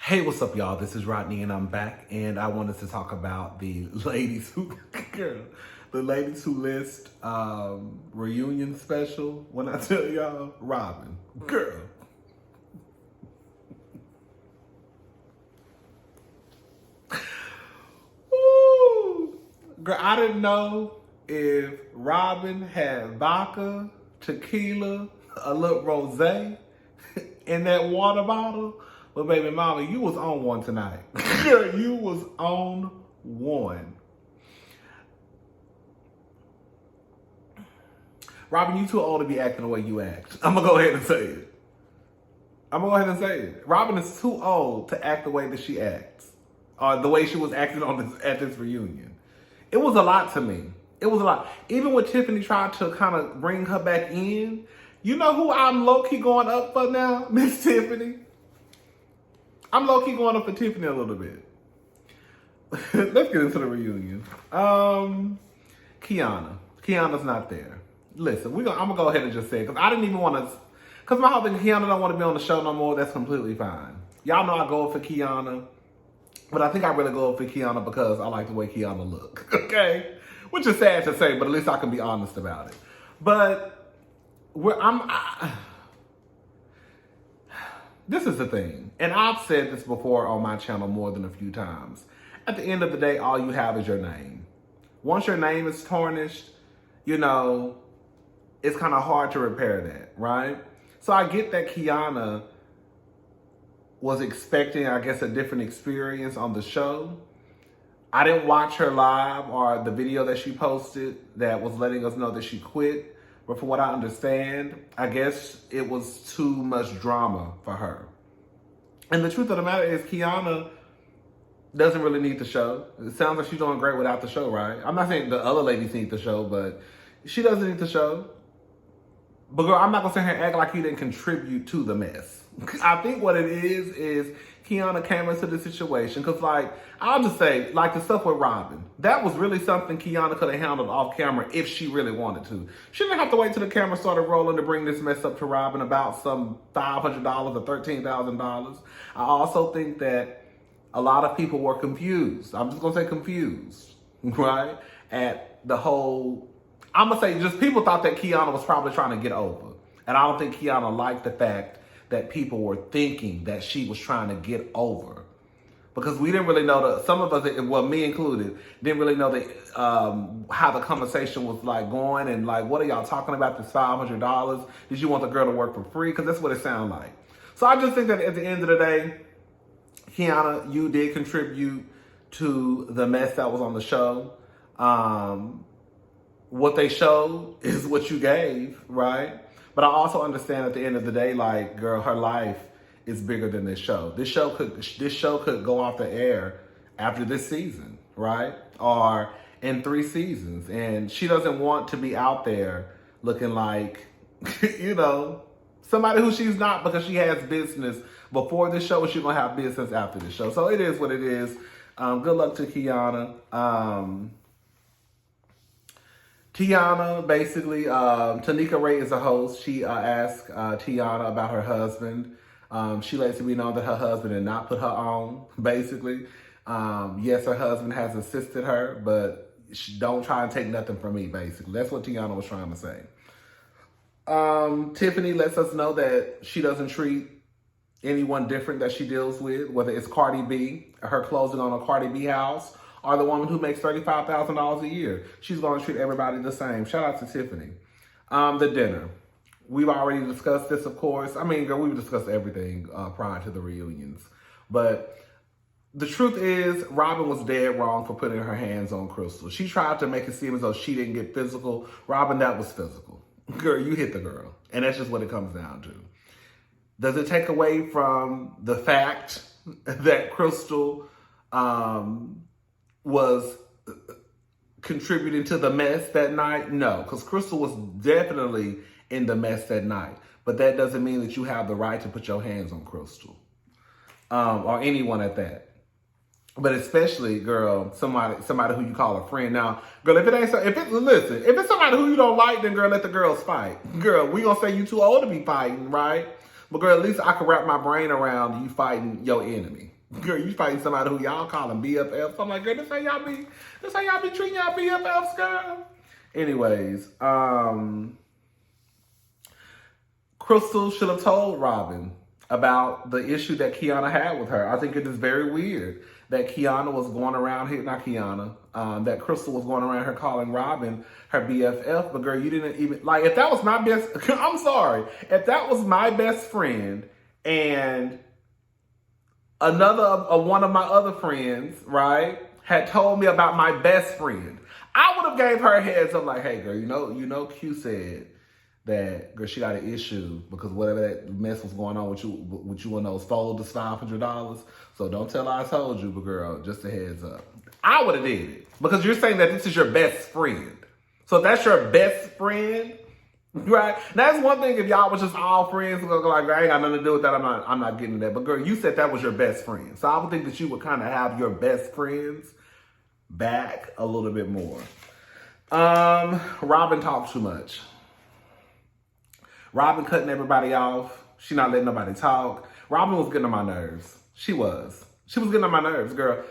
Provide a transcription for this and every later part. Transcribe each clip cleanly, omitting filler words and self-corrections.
Hey, what's up, y'all? This is Rodney, and I'm back, and I wanted to talk about the ladies who, list reunion special. When I tell y'all, Robin, girl, woo, girl, I didn't know if Robin had vodka, tequila, a little rosé in that water bottle. But baby mama, you was on one tonight. Girl, you was on one. Robin, you too old to be acting the way you act. I'm gonna go ahead and say it. Robin is too old to act the way that she acts. Or the way she was acting at this reunion. It was a lot to me. It was a lot. Even when Tiffany tried to kind of bring her back in, you know who I'm low-key going up for now? Miss Tiffany. I'm low-key going up for Tiffany a little bit. Let's get into the reunion. Kiana's not there. Listen, I'm going to go ahead and just say it, because I didn't even want to, because my whole thing, Kiana don't want to be on the show no more. That's completely fine. Y'all know I go up for Kiana, but I think I really go up for Kiana because I like the way Kiana look, okay? Which is sad to say, but at least I can be honest about it. But this is the thing, and I've said this before on my channel more than a few times. At the end of the day, all you have is your name. Once your name is tarnished, you know, it's kind of hard to repair that, right? So I get that Kiana was expecting, I guess, a different experience on the show. I didn't watch her live or the video that she posted that was letting us know that she quit. But from what I understand, I guess it was too much drama for her. And the truth of the matter is, Kiana doesn't really need the show. It sounds like she's doing great without the show, right? I'm not saying the other ladies need the show, but she doesn't need the show. But girl, I'm not gonna sit here and act like you didn't contribute to the mess. I think what it is Kiana came into the situation, because I'll just say, the stuff with Robin, that was really something Kiana could have handled off camera if she really wanted to. She didn't have to wait till the camera started rolling to bring this mess up to Robin about some $500 or $13,000. I also think that a lot of people were confused. I'm just gonna say confused, right? At the whole, I'm gonna say just people thought that Kiana was probably trying to get over. And I don't think Kiana liked the fact that people were thinking that she was trying to get over. Because we didn't really know, some of us, well, me included, didn't really know how the conversation was going, and what are y'all talking about, this $500? Did you want the girl to work for free? Because that's what it sounded like. So I just think that at the end of the day, Kiana, you did contribute to the mess that was on the show. What they showed is what you gave, right? But I also understand at the end of the day, girl, her life is bigger than this show. This show could go off the air after this season, right? Or in 3 seasons. And she doesn't want to be out there looking like, somebody who she's not, because she has business before this show and she's going to have business after the show. So it is what it is. Good luck to Kiana. Tiana, basically, Tanika Ray is a host. She asked Tiana about her husband. She lets me know that her husband did not put her on, basically. Yes, her husband has assisted her, but don't try and take nothing from me, basically. That's what Tiana was trying to say. Tiffany lets us know that she doesn't treat anyone different that she deals with, whether it's Cardi B, her closing on a Cardi B house, or the woman who makes $35,000 a year. She's going to treat everybody the same. Shout out to Tiffany. The dinner. We've already discussed this, of course. I mean, girl, we've discussed everything prior to the reunions. But the truth is, Robin was dead wrong for putting her hands on Crystal. She tried to make it seem as though she didn't get physical. Robin, that was physical. Girl, you hit the girl. And that's just what it comes down to. Does it take away from the fact that Crystal was contributing to the mess that night? No, because Crystal was definitely in the mess that night. But that doesn't mean that you have the right to put your hands on Crystal. Or anyone at that. But especially, girl, somebody who you call a friend. Now, girl, if it's somebody who you don't like, then girl, let the girls fight. Girl, we gonna say you too old to be fighting, right? But girl, at least I can wrap my brain around you fighting your enemy. Girl, you fighting somebody who y'all calling BFFs. I'm like, girl, this how y'all be treating y'all BFFs, girl. Anyways, Crystal should have told Robin about the issue that Kiana had with her. I think it is very weird that Kiana was going around here, not Kiana, that Crystal was going around her calling Robin her BFF, but girl, you didn't even, like, if that was my best, I'm sorry, if that was my best friend and one of my other friends, right, had told me about my best friend, I would have gave her a heads up like, hey girl, you know Q said that, girl, she got an issue because whatever that mess was going on with you and those folders, $500. So don't tell her I told you, but girl, just a heads up. I would have did it because you're saying that this is your best friend. So if that's your best friend, right? That's one thing if y'all was just all friends, like, I ain't got nothing to do with that. I'm not getting that. But girl, you said that was your best friend. So I would think that you would kind of have your best friends back a little bit more. Robin talked too much. Robin cutting everybody off. She not letting nobody talk. Robin was getting on my nerves. She was getting on my nerves, girl.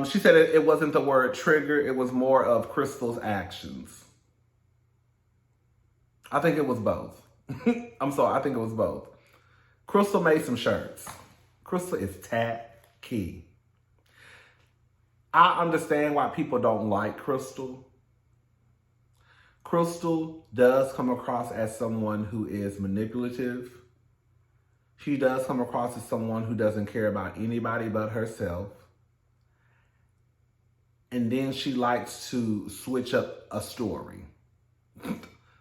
She said it wasn't the word trigger. It was more of Crystal's actions. I think it was both. I'm sorry. I think it was both. Crystal made some shirts. Crystal is tacky. I understand why people don't like Crystal. Crystal does come across as someone who is manipulative. She does come across as someone who doesn't care about anybody but herself. And then she likes to switch up a story.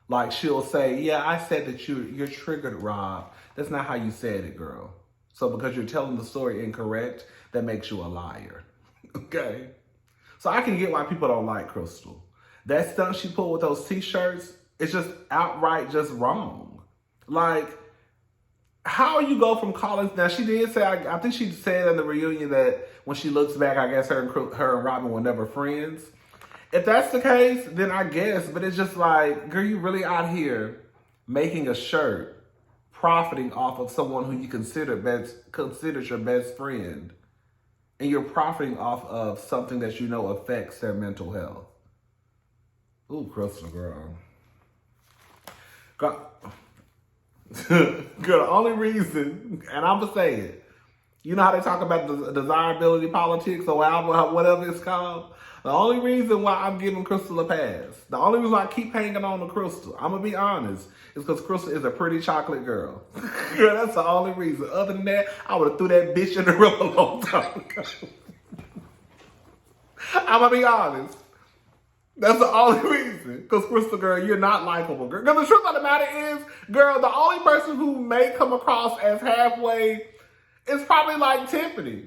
Like she'll say, yeah, I said that you're triggered, Rob. That's not how you said it, girl. So because you're telling the story incorrect, that makes you a liar. Okay? So I can get why people don't like Crystal. That stunt she pulled with those t-shirts, it's just outright just wrong. Like, how you go from calling, now she did say, I think she said in the reunion that when she looks back, I guess her and Robin were never friends. If that's the case, then I guess, but it's just like, girl, you really out here making a shirt, profiting off of someone who you considers your best friend. And you're profiting off of something that you know affects their mental health. Ooh, Crystal, girl. Girl, the only reason, and I'm going to say it, you know how they talk about the desirability politics or whatever it's called? The only reason why I'm giving Crystal a pass, the only reason why I keep hanging on to Crystal, I'm going to be honest, is because Crystal is a pretty chocolate girl. Girl, that's the only reason. Other than that, I would have threw that bitch in the river a long time ago. I'm going to be honest. That's the only reason. Because Crystal, girl, you're not likable, girl. Because the truth of the matter is, girl, the only person who may come across as halfway is probably like Tiffany.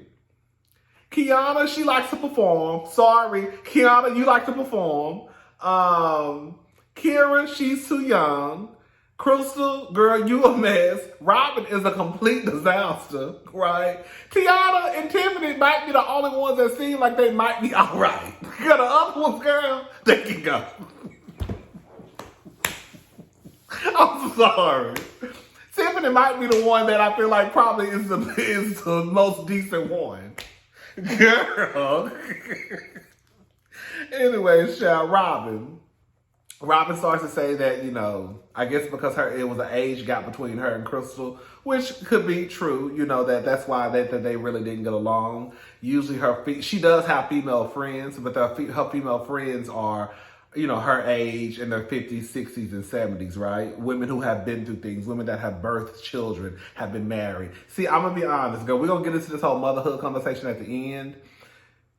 Kiana, she likes to perform. Sorry, Kiana, you like to perform. Kira, she's too young. Crystal, girl, you a mess. Robin is a complete disaster, right? Kiana and Tiffany might be the only ones that seem like they might be all right. The other ones, girl, they can go. I'm sorry. Tiffany might be the one that I feel like probably is the most decent one. Girl. Anyways, Robin starts to say that, I guess because it was an age gap between her and Crystal, which could be true, that's why they really didn't get along. Usually she does have female friends, but her female friends are, her age in their 50s, 60s, and 70s, right? Women who have been through things, women that have birthed children, have been married. See, I'm going to be honest, girl. We're going to get into this whole motherhood conversation at the end.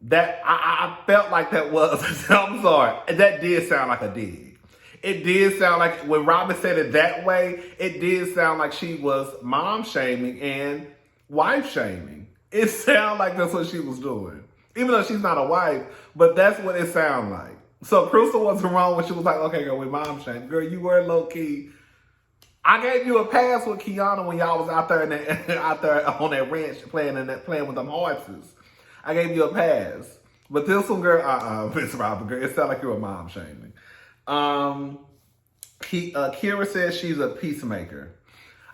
That, I felt like that was, I'm sorry, that did sound like a dig. It did sound like, when Robin said it that way, it did sound like she was mom shaming and wife shaming. It sounded like that's what she was doing. Even though she's not a wife, but that's what it sounded like. So Crystal wasn't wrong when she was like, okay, girl, we mom shame. Girl, you were low key. I gave you a pass with Kiana when y'all was out there on that ranch playing with them horses. I gave you a pass. But this one, girl, Miss Robin, girl, it sounded like you were mom shaming. Kira says she's a peacemaker.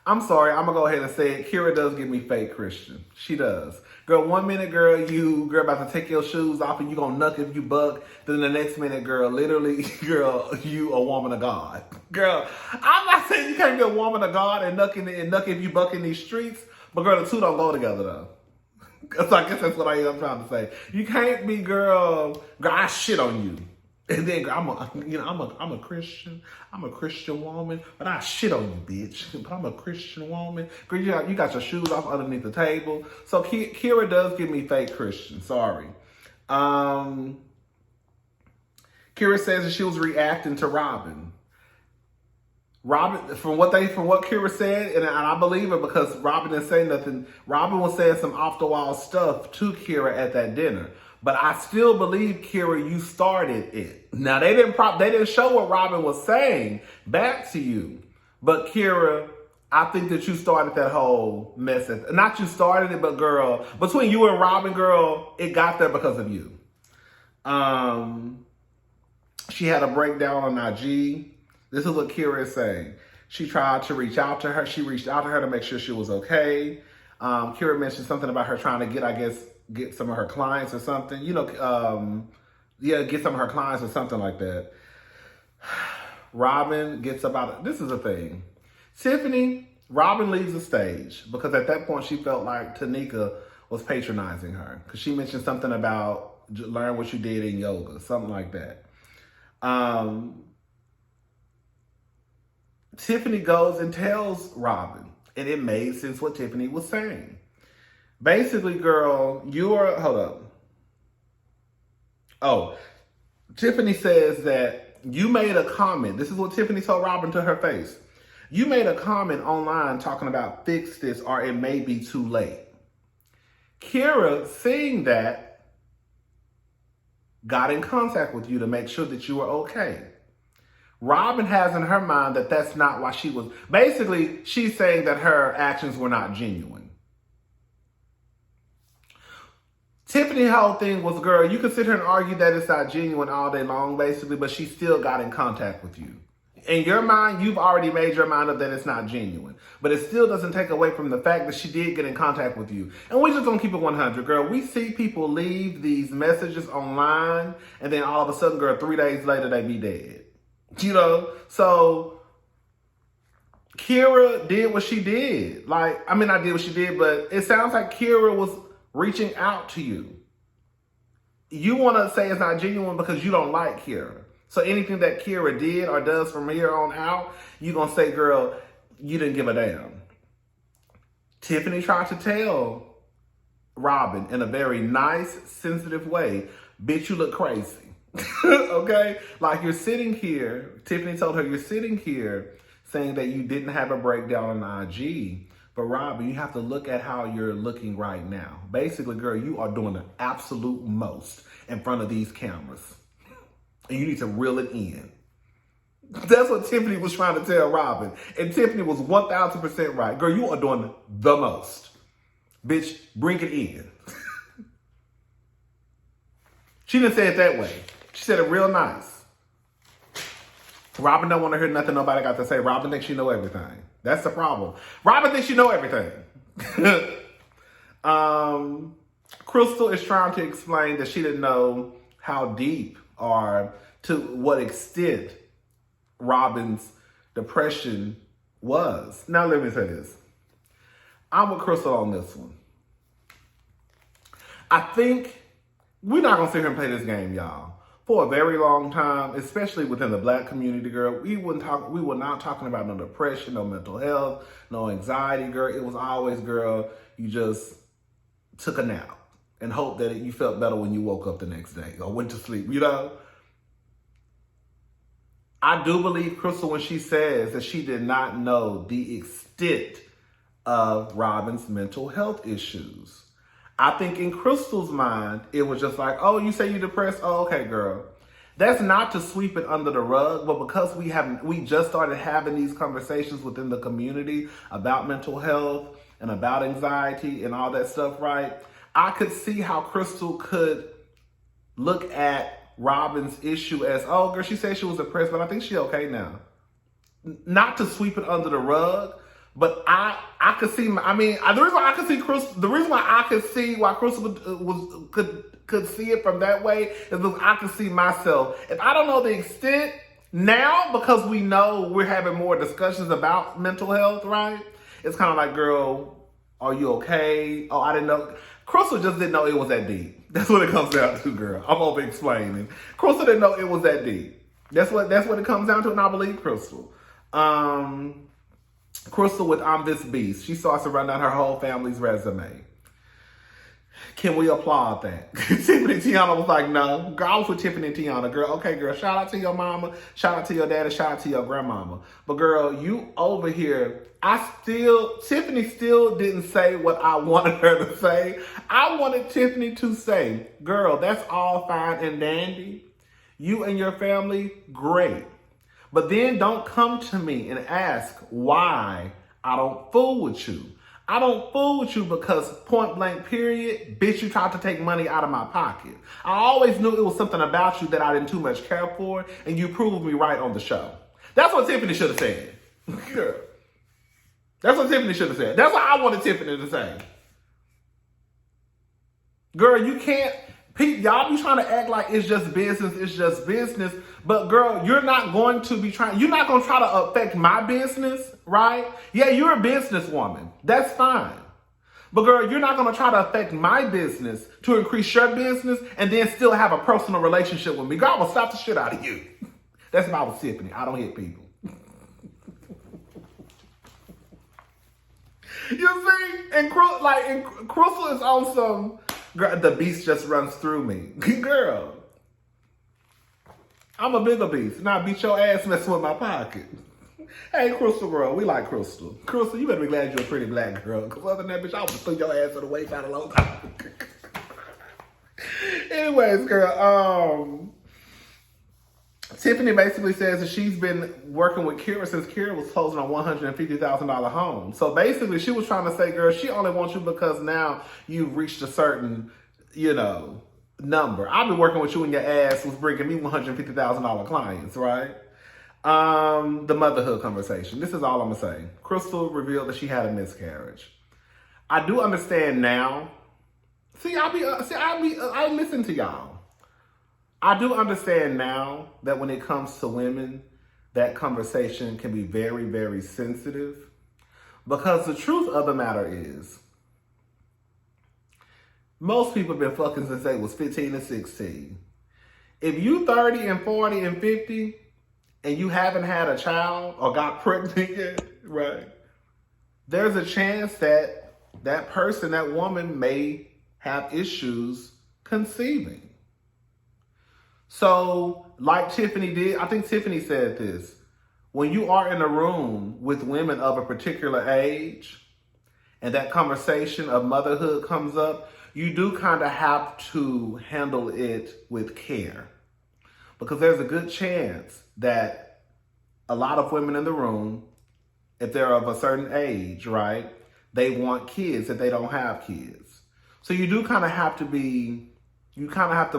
I'm sorry, I'm gonna go ahead and say it. Kira does give me fake Christian. She does. Girl, 1 minute, girl, you about to take your shoes off and you gonna nuck if you buck. Then the next minute, girl, literally, girl, you a woman of God. Girl, I'm not saying you can't be a woman of God and nuck if you buck in these streets, but girl, the two don't go together though. So I guess that's what I am trying to say. You can't be, girl, I shit on you. And then girl, I'm a Christian. I'm a Christian woman, but I shit on you, bitch. But I'm a Christian woman. Girl, you got your shoes off underneath the table. So Kira does give me fake Christian. Sorry. Kira says that she was reacting to Robin. Robin, from what Kira said, and I believe her because Robin didn't say nothing. Robin was saying some off the wall stuff to Kira at that dinner. But I still believe, Kira, you started it. Now they didn't show what Robin was saying back to you. But Kira, I think that you started that whole mess. Not you started it, but girl, between you and Robin, girl, it got there because of you. She had a breakdown on IG. This is what Kira is saying. She tried to reach out to her. She reached out to her to make sure she was okay. Kira mentioned something about her trying to get some of her clients or something. Get some of her clients or something like that. Robin gets about it. This is the thing. Robin leaves the stage because at that point she felt like Tanika was patronizing her because she mentioned something about learn what you did in yoga, something like that. Tiffany goes and tells Robin, and it made sense what Tiffany was saying. Basically, girl, hold up. Oh, Tiffany says that you made a comment. This is what Tiffany told Robin to her face. You made a comment online talking about fix this or it may be too late. Kira, seeing that, got in contact with you to make sure that you were okay. Robin has in her mind that that's not why she was. Basically, she's saying that her actions were not genuine. Tiffany's whole thing was, girl, you can sit here and argue that it's not genuine all day long, basically, but she still got in contact with you. In your mind, you've already made your mind up that it's not genuine. But it still doesn't take away from the fact that she did get in contact with you. And we just gonna keep it 100, girl. We see people leave these messages online, and then all of a sudden, girl, 3 days later, they be dead. So Kira did what she did. Not did what she did, but it sounds like Kira was reaching out to you. You want to say it's not genuine because you don't like Kira. So anything that Kira did or does from here on out, you're going to say, girl, you didn't give a damn. Tiffany tried to tell Robin in a very nice, sensitive way, bitch, you look crazy. Okay? Like you're sitting here, Tiffany told her you're sitting here saying that you didn't have a breakdown on IG. But Robin, you have to look at how you're looking right now. Basically, girl, you are doing the absolute most in front of these cameras. And you need to reel it in. That's what Tiffany was trying to tell Robin. And Tiffany was 1,000% right. Girl, you are doing the most. Bitch, bring it in. She didn't say it that way. She said it real nice. Robin don't want to hear nothing nobody got to say. Robin thinks she know everything. That's the problem. Robin thinks she know everything. Crystal is trying to explain that she didn't know how deep or to what extent Robin's depression was. Now let me say this. I'm with Crystal on this one. I think we're not gonna sit here and play this game, y'all. For a very long time, especially within the Black community, girl, we were not talking about no depression, no mental health, no anxiety, girl. It was always, girl, you just took a nap and hoped that you felt better when you woke up the next day or went to sleep, I do believe Crystal when she says that she did not know the extent of Robin's mental health issues. I think in Crystal's mind, it was just like, oh, you say you're depressed? Oh, okay, girl. That's not to sweep it under the rug, but because we just started having these conversations within the community about mental health and about anxiety and all that stuff, right? I could see how Crystal could look at Robin's issue as, oh, girl, she said she was depressed, but I think she okay now. Not to sweep it under the rug, but I could see. The reason why I could see Crystal, the reason why I could see why Crystal could see it from that way is because I could see myself. If I don't know the extent now, because we know we're having more discussions about mental health, right? It's kind of like, girl, are you okay? Oh, I didn't know. Crystal just didn't know it was that deep. That's what it comes down to, girl. I'm over explaining. Crystal didn't know it was that deep. That's what it comes down to, and I believe Crystal. Crystal with I'm This Beast. She starts to run down her whole family's resume. Can we applaud that? Tiffany and Tiana was like, no. Girl, I was with Tiffany and Tiana. Girl, okay, girl, shout out to your mama, shout out to your daddy, shout out to your grandmama. But girl, you over here, Tiffany still didn't say what I wanted her to say. I wanted Tiffany to say, girl, that's all fine and dandy. You and your family, great. But then don't come to me and ask why I don't fool with you. I don't fool with you because point blank period, bitch, you tried to take money out of my pocket. I always knew it was something about you that I didn't too much care for, and you proved me right on the show. That's what Tiffany should have said. Girl. That's what Tiffany should have said. That's what I wanted Tiffany to say. Girl, you can't... Y'all be trying to act like it's just business. But girl, you're not going to try to affect my business, right? Yeah, you're a businesswoman. That's fine. But girl, you're not going to try to affect my business to increase your business and then still have a personal relationship with me. Girl, I will slap the shit out of you. That's why I was Tiffany. I don't hit people. You see? And Crystal is on some... Girl, the beast just runs through me. Girl, I'm a bigger beast, and I beat your ass messing with my pocket. Hey, Crystal girl, we like Crystal. Crystal, you better be glad you're a pretty black girl, because other than that, bitch, I would have threw your ass to the wayside a long time. Anyways, girl, Tiffany basically says that she's been working with Kira since Kira was closing on $150,000 home. So basically she was trying to say, girl, she only wants you because now you've reached a certain, number. I've been working with you and your ass was bringing me $150,000 clients, right? The motherhood conversation. This is all I'm going to say. Crystal revealed that she had a miscarriage. I do understand now. I listen to y'all. I do understand now that when it comes to women, that conversation can be very, very sensitive. Because the truth of the matter is, most people have been fucking since they was 15 and 16. If you 30 and 40 and 50 and you haven't had a child or got pregnant yet, right? There's a chance that that person, that woman may have issues conceiving. So, like Tiffany did, I think Tiffany said this, when you are in a room with women of a particular age and that conversation of motherhood comes up, you do kind of have to handle it with care. Because there's a good chance that a lot of women in the room, if they're of a certain age, right, they want kids if they don't have kids. So you do kind of have to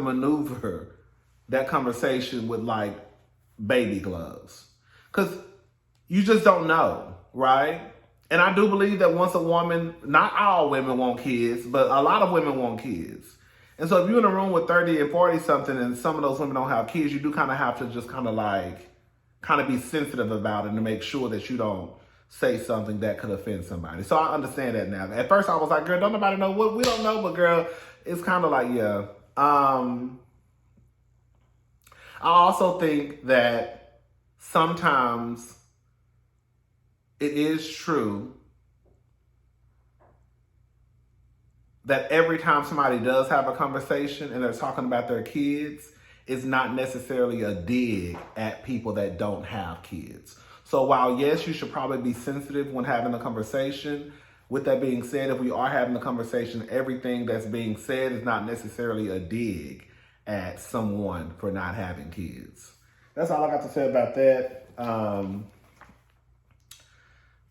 maneuver that conversation with like baby gloves. Because you just don't know, right? And I do believe that once a woman, not all women want kids, but a lot of women want kids. And so if you're in a room with 30 and 40 something and some of those women don't have kids, you do kind of have to just kind of be sensitive about it and to make sure that you don't say something that could offend somebody. So I understand that now. At first I was like, girl, don't nobody know what we don't know, but girl, it's kind of like, yeah. I also think that sometimes it is true that every time somebody does have a conversation and they're talking about their kids, it's not necessarily a dig at people that don't have kids. So while yes, you should probably be sensitive when having a conversation, with that being said, if we are having a conversation, everything that's being said is not necessarily a dig at someone for not having kids. That's all I got to say about that.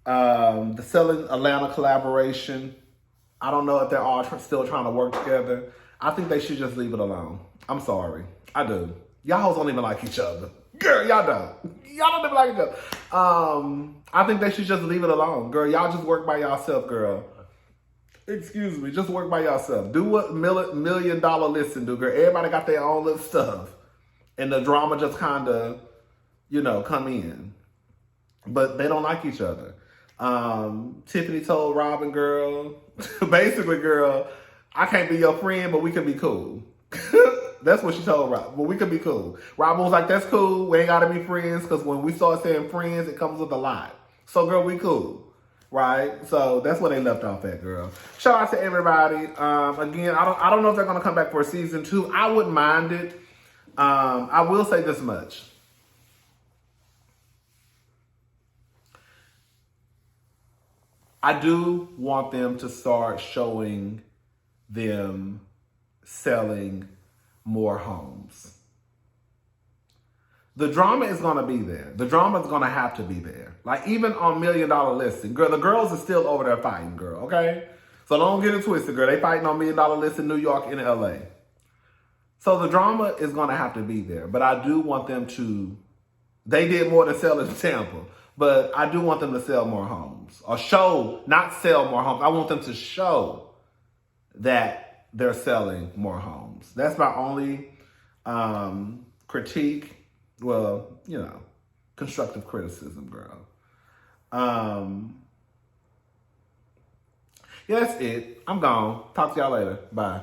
The Selling Atlanta collaboration, I don't know if they're all still trying to work together. I think they should just leave it alone. I'm sorry. I do. Y'all hoes don't even like each other. Girl, y'all don't. Y'all don't even like each other. I think they should just leave it alone. Girl, y'all just work by yourself, girl. Excuse me, just work by yourself. Do what $1 million listing do, girl. Everybody got their own little stuff. And the drama just kind of, come in. But they don't like each other. Tiffany told Robin, girl, basically, girl, I can't be your friend, but we can be cool. That's what she told Robin. But we can be cool. Robin was like, that's cool. We ain't got to be friends because when we start saying friends, it comes with a lot. So, girl, we cool. Right? So that's where they left off at, girl. Shout out to everybody. Again, I don't know if they're going to come back for a season 2. I wouldn't mind it. I will say this much. I do want them to start showing them selling more homes. The drama is going to be there. The drama is going to have to be there. Like, even on $1 Million Listing, girl, the girls are still over there fighting, girl, okay? So don't get it twisted, girl. They fighting on $1 Million Listing in New York and LA. So the drama is going to have to be there. But I do want them to, they did more than sell in Tampa. But I do want them to sell more homes. Or show, not sell more homes. I want them to show that they're selling more homes. That's my only critique. Well, constructive criticism, girl. Yeah, that's it. I'm gone. Talk to y'all later. Bye.